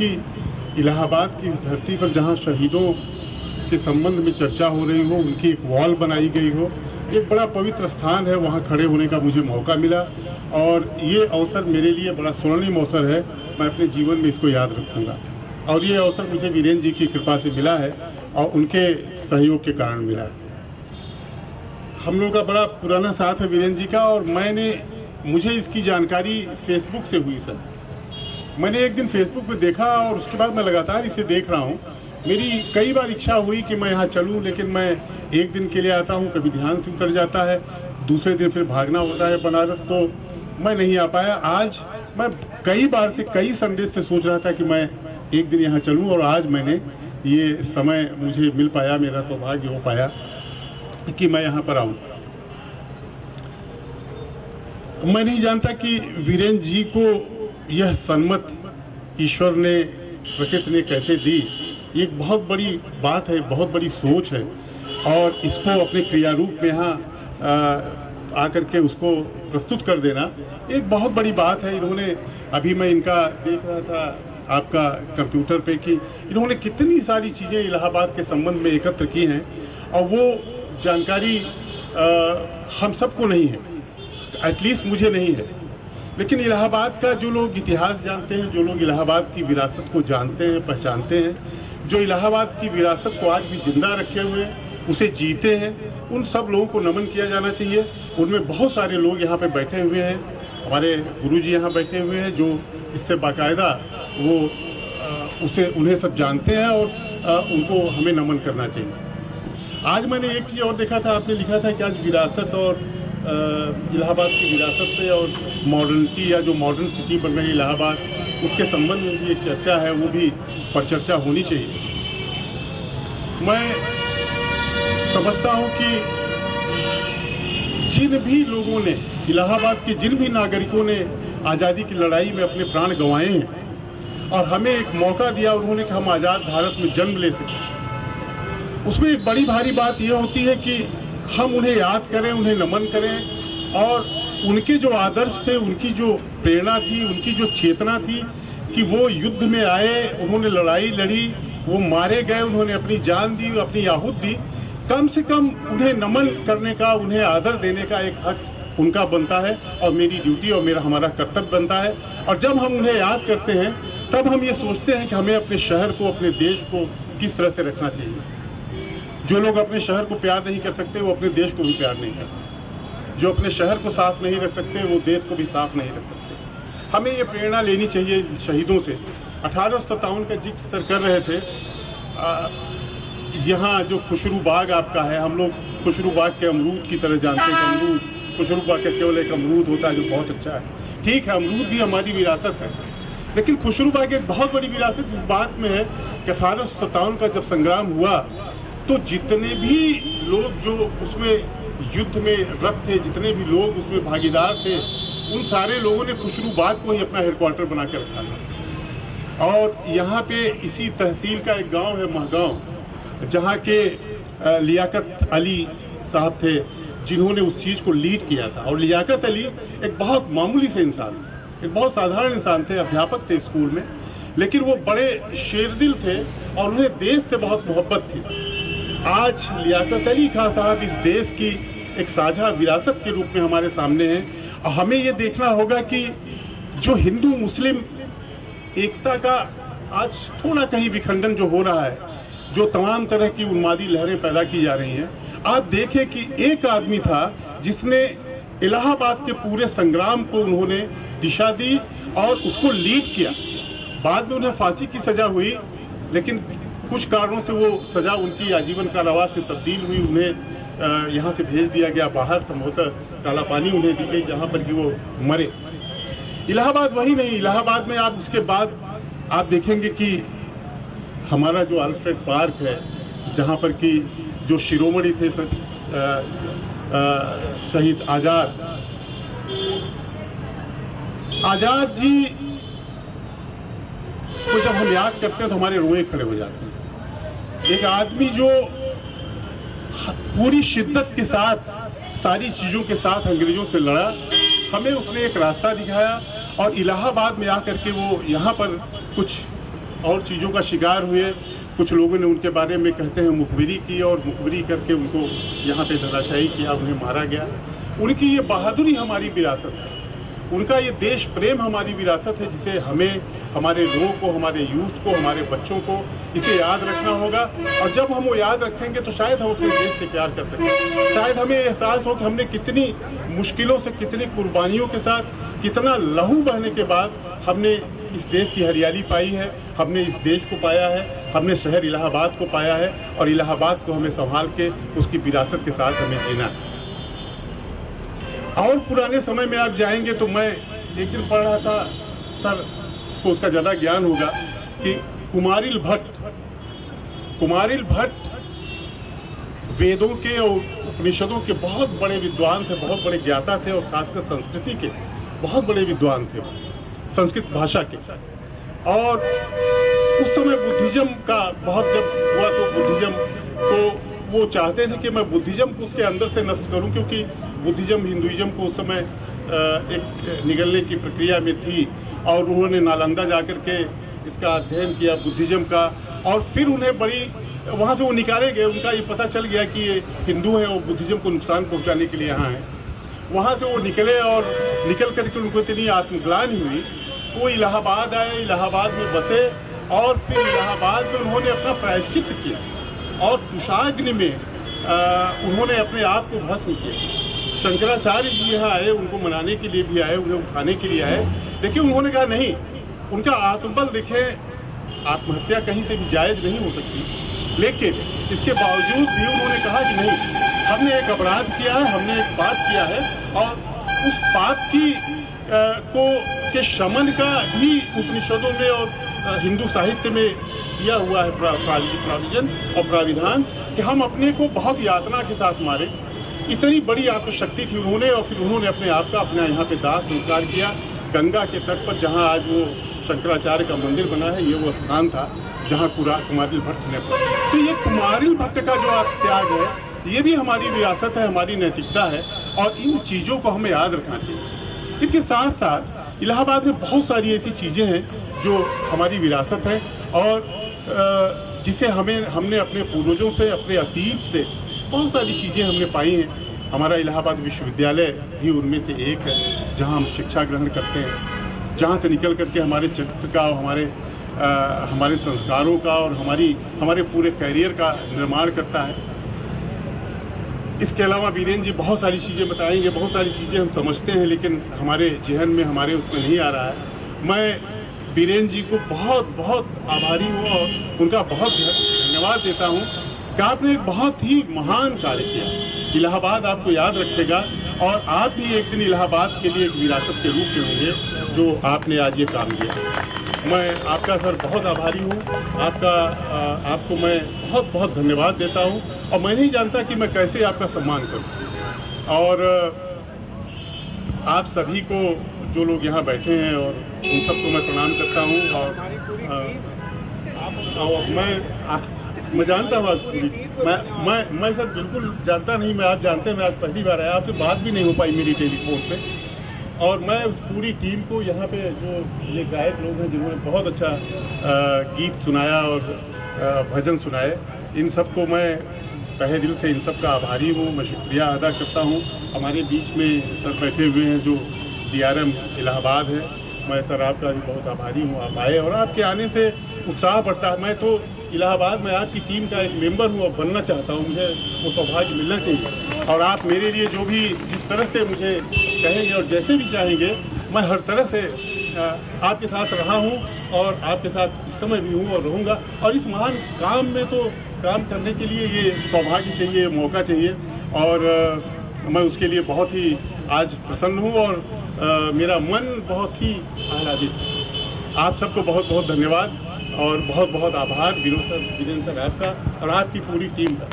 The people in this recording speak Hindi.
इलाहाबाद की धरती पर जहां शहीदों के संबंध में चर्चा हो रही हो, उनकी एक वॉल बनाई गई हो, एक बड़ा पवित्र स्थान है, वहां खड़े होने का मुझे मौका मिला और ये अवसर मेरे लिए बड़ा स्वर्णिम अवसर है। मैं अपने जीवन में इसको याद रखूंगा और ये अवसर मुझे वीरेंद्र जी की कृपा से मिला है और उनके सहयोग के कारण मिला है। हम लोग का बड़ा पुराना साथ है वीरेंद्र जी का और मुझे इसकी जानकारी फेसबुक से हुई सर। मैंने एक दिन फेसबुक पे देखा और उसके बाद मैं लगातार इसे देख रहा हूँ। मेरी कई बार इच्छा हुई कि मैं यहाँ चलूँ, लेकिन मैं एक दिन के लिए आता हूँ, कभी ध्यान से उतर जाता है, दूसरे दिन फिर भागना होता है बनारस, तो मैं नहीं आ पाया। आज मैं कई बार से कई संडे से सोच रहा था कि मैं एक दिन यहाँ चलूँ और आज मैंने ये समय मुझे मिल पाया, मेरा सौभाग्य हो पाया कि मैं यहाँ पर आऊँ। मैं नहीं जानता कि वीरेंद्र जी को यह सन्मत ईश्वर ने, प्रकृति ने कैसे दी। ये एक बहुत बड़ी बात है, बहुत बड़ी सोच है और इसको अपने क्रिया रूप में यहाँ आकर के उसको प्रस्तुत कर देना एक बहुत बड़ी बात है। इन्होंने, अभी मैं इनका देख रहा था आपका कंप्यूटर पे कि इन्होंने कितनी सारी चीज़ें इलाहाबाद के संबंध में एकत्र की हैं और वो जानकारी हम सबको नहीं है, एटलीस्ट मुझे नहीं है। लेकिन इलाहाबाद का जो लोग इतिहास जानते हैं, जो लोग इलाहाबाद की विरासत को जानते हैं, पहचानते हैं, जो इलाहाबाद की विरासत को आज भी जिंदा रखे हुए हैं, उसे जीते हैं, उन सब लोगों को नमन किया जाना चाहिए। उनमें बहुत सारे लोग यहाँ पे बैठे हुए हैं, हमारे गुरुजी यहाँ बैठे हुए हैं जो इससे बाकायदा वो उन्हें सब जानते हैं और उनको हमें नमन करना चाहिए। आज मैंने एक चीज़ और देखा था, आपने लिखा था कि आज विरासत और इलाहाबाद की विरासत से और मॉडर्निटी या जो मॉडर्न सिटी बन रही है इलाहाबाद, उसके संबंध में भी एक चर्चा है, वो भी परिचर्चा होनी चाहिए। मैं समझता हूँ कि जिन भी लोगों ने, इलाहाबाद के जिन भी नागरिकों ने आज़ादी की लड़ाई में अपने प्राण गंवाए हैं और हमें एक मौका दिया उन्होंने कि हम आज़ाद भारत में जन्म ले सकें, उसमें एक बड़ी भारी बात यह होती है कि हम उन्हें याद करें, उन्हें नमन करें और उनके जो आदर्श थे, उनकी जो प्रेरणा थी, उनकी जो चेतना थी कि वो युद्ध में आए, उन्होंने लड़ाई लड़ी, वो मारे गए, उन्होंने अपनी जान दी, अपनी आहुत दी, कम से कम उन्हें नमन करने का, उन्हें आदर देने का एक हक उनका बनता है और मेरी ड्यूटी और हमारा कर्तव्य बनता है। और जब हम उन्हें याद करते हैं तब हम ये सोचते हैं कि हमें अपने शहर को, अपने देश को किस तरह से रखना चाहिए। जो लोग अपने शहर को प्यार नहीं कर सकते वो अपने देश को भी प्यार नहीं कर सकते, जो अपने शहर को साफ नहीं रख सकते वो देश को भी साफ नहीं रख सकते। हमें ये प्रेरणा लेनी चाहिए शहीदों से। 1857 का जिक्र सर कर रहे थे, यहाँ जो खुशरू बाग आपका है, हम लोग खुशरू बाग के अमरूद की तरह जानते हैं। अमरूद, खुशरू बाग का केवल एक अमरूद होता है जो बहुत अच्छा है। ठीक है, अमरूद भी हमारी विरासत है, लेकिन खुशरू बाग एक बहुत बड़ी विरासत इस बात में है कि 1857 का जब संग्राम हुआ तो जितने भी लोग जो उसमें युद्ध में रत थे, जितने भी लोग उसमें भागीदार थे, उन सारे लोगों ने खुशरू बाग को ही अपना हेडक्वार्टर बना कर रखा था। और यहाँ पे इसी तहसील का एक गांव है महगांव, जहाँ के लियाकत अली साहब थे जिन्होंने उस चीज़ को लीड किया था। और लियाकत अली एक बहुत मामूली से इंसान थे, एक बहुत साधारण इंसान थे, अध्यापक थे स्कूल में, लेकिन वो बड़े शेरदिल थे और उन्हें देश से बहुत मोहब्बत थी। आज लियाकत अली खान साहब इस देश की एक साझा विरासत के रूप में हमारे सामने हैं और हमें ये देखना होगा कि जो हिंदू मुस्लिम एकता का आज थोड़ा कहीं विखंडन जो हो रहा है, जो तमाम तरह की उन्मादी लहरें पैदा की जा रही हैं, आप देखें कि एक आदमी था जिसने इलाहाबाद के पूरे संग्राम को उन्होंने दिशा दी और उसको लीड किया। बाद में उन्हें फांसी की सजा हुई, लेकिन कुछ कारणों से वो सजा उनकी आजीवन कारावास से तब्दील हुई। उन्हें यहाँ से भेज दिया गया बाहर, संभवतः काला पानी उन्हें दी गई जहाँ पर कि वो मरे। इलाहाबाद वही नहीं, इलाहाबाद में आप उसके बाद आप देखेंगे कि हमारा जो अल्फ्रेड पार्क है, जहाँ पर कि जो शिरोमणि थे शहीद आजाद जी को जब हम याद करते हैं तो हमारे रोए खड़े हो जाते हैं। एक आदमी जो पूरी शिद्दत के साथ, सारी चीज़ों के साथ अंग्रेजों से लड़ा, हमें उसने एक रास्ता दिखाया और इलाहाबाद में आकर के वो यहाँ पर कुछ और चीज़ों का शिकार हुए। कुछ लोगों ने उनके बारे में कहते हैं मुखबिरी की, और मुखबिरी करके उनको यहाँ पे धराशायी किया, उन्हें मारा गया। उनकी ये बहादुरी हमारी विरासत है, उनका ये देश प्रेम हमारी विरासत है, जिसे हमें, हमारे लोगों को, हमारे यूथ को, हमारे बच्चों को इसे याद रखना होगा। और जब हम वो याद रखेंगे तो शायद हम अपने देश से प्यार कर सकें। शायद हमें एहसास हो कि हमने कितनी मुश्किलों से, कितनी कुर्बानियों के साथ, कितना लहू बहने के बाद हमने इस देश की हरियाली पाई है, हमने इस देश को पाया है, हमने शहर इलाहाबाद को पाया है, और इलाहाबाद को हमें संभाल के उसकी विरासत के साथ हमें जीना है। और पुराने समय में आप जाएंगे तो मैं एक दिन पढ़ रहा था, सर को उसका ज़्यादा ज्ञान होगा, कि कुमारिल भट्ट वेदों के और उपनिषदों के बहुत बड़े विद्वान थे, बहुत बड़े ज्ञाता थे, और खासकर संस्कृति के बहुत बड़े विद्वान थे, संस्कृत भाषा के। और उस समय बुद्धिज्म का बहुत जब हुआ तो बुद्धिज्म को वो चाहते थे कि मैं बुद्धिज्म को उसके अंदर से नष्ट करूं, क्योंकि बुद्धिज्म हिंदुइज्म को उस समय एक निगलने की प्रक्रिया में थी। और उन्होंने नालंदा जाकर के इसका अध्ययन किया बुद्धिज्म का, और फिर उन्हें बड़ी वहाँ से वो निकाले गए। उनका ये पता चल गया कि ये हिंदू हैं और बुद्धिज्म को नुकसान पहुँचाने के लिए यहाँ हैं। वहाँ से वो निकले, और निकल करके उनको इतनी आत्मग्लानि हुई, वो इलाहाबाद आए, इलाहाबाद में बसे, और फिर इलाहाबाद में उन्होंने अपना प्रायश्चित किया, और कुशाग्नि में उन्होंने अपने आप को भस्म किया। शंकराचार्य जी यहाँ आए, उनको मनाने के लिए भी आए, उन्हें उठाने के लिए आए, लेकिन उन्होंने कहा नहीं, उनका आत्मबल देखें, आत्महत्या कहीं से भी जायज़ नहीं हो सकती, लेकिन इसके बावजूद भी उन्होंने कहा कि नहीं, हमने एक अपराध किया है, हमने एक पाप किया है, और उस पाप की के शमन का भी उपनिषदों में और हिंदू साहित्य में दिया हुआ है प्राविजन और प्राविधान, कि हम अपने को बहुत यातना के साथ मारे। इतनी बड़ी आत्मशक्ति थी उन्होंने, और फिर उन्होंने अपने आप का अपना यहाँ पे दाह संस्कार किया गंगा के तट पर, जहाँ आज वो शंकराचार्य का मंदिर बना है। ये वो स्थान था जहाँ कुमारिल भट्ट ने पड़ा। तो ये कुमारिल भट्ट का जो त्याग है, ये भी हमारी विरासत है, हमारी नैतिकता है, और इन चीज़ों को हमें याद रखना चाहिए। इसके साथ साथ इलाहाबाद में बहुत सारी ऐसी चीज़ें हैं जो हमारी विरासत है, और जिसे हमने अपने पूर्वजों से, अपने अतीत से बहुत सारी चीज़ें हमने पाई हैं। हमारा इलाहाबाद विश्वविद्यालय भी उनमें से एक है, जहां हम शिक्षा ग्रहण करते हैं, जहां से निकल करके हमारे चरित्र का, हमारे संस्कारों का, और हमारे पूरे कैरियर का निर्माण करता है। इसके अलावा वीरेंद्र जी बहुत सारी चीज़ें बताएंगे, बहुत सारी चीज़ें हम समझते हैं, लेकिन हमारे जहन में, हमारे उसमें नहीं आ रहा है। मैं वीरेंद्र जी को बहुत बहुत आभारी हूँ, और उनका बहुत धन्यवाद देता हूँ कि आपने एक बहुत ही महान कार्य किया। इलाहाबाद आपको याद रखेगा, और आप भी एक दिन इलाहाबाद के लिए एक विरासत के रूप में होंगे, जो आपने आज ये काम किया। मैं आपका सर बहुत आभारी हूँ, आपको मैं बहुत बहुत धन्यवाद देता हूँ, और मैं नहीं जानता कि मैं कैसे आपका सम्मान करूँ। और आप सभी को, जो लोग यहाँ बैठे हैं, और उन सबको मैं प्रणाम करता हूँ। और मैं जानता हूँ आज पूरी, मैं सर बिल्कुल जानता नहीं, मैं आज जानते हैं, मैं आज पहली बार आया, आपसे बात भी नहीं हो पाई मेरी टेलीफोन पे। और मैं उस पूरी टीम को, यहाँ पे जो ये गायक लोग हैं जिन्होंने बहुत अच्छा गीत सुनाया और भजन सुनाए, इन सबको मैं तहे दिल से इन सब का आभारी हूँ, मैं शुक्रिया अदा करता हूँ। हमारे बीच में सर बैठे हुए हैं जो DRM इलाहाबाद है, मैं सर आपका भी बहुत आभारी हूँ, आप आए, और आपके आने से उत्साह बढ़ता है। मैं तो इलाहाबाद में आपकी टीम का एक मेंबर हूँ और बनना चाहता हूँ, मुझे वो सौभाग्य मिलना चाहिए। और आप मेरे लिए जो भी, जिस तरह से मुझे कहेंगे और जैसे भी चाहेंगे, मैं हर तरह से आपके साथ रहा हूँ, और आपके साथ इस समय भी हूँ और रहूँगा। और इस महान काम में तो काम करने के लिए ये सौभाग्य चाहिए, मौका चाहिए, और मैं उसके लिए बहुत ही आज प्रसन्न हूँ, और मेरा मन बहुत ही आह्लादित। आप सबको बहुत बहुत धन्यवाद और बहुत बहुत आभार वीरेंद्र सर आपका और आपकी पूरी टीम का।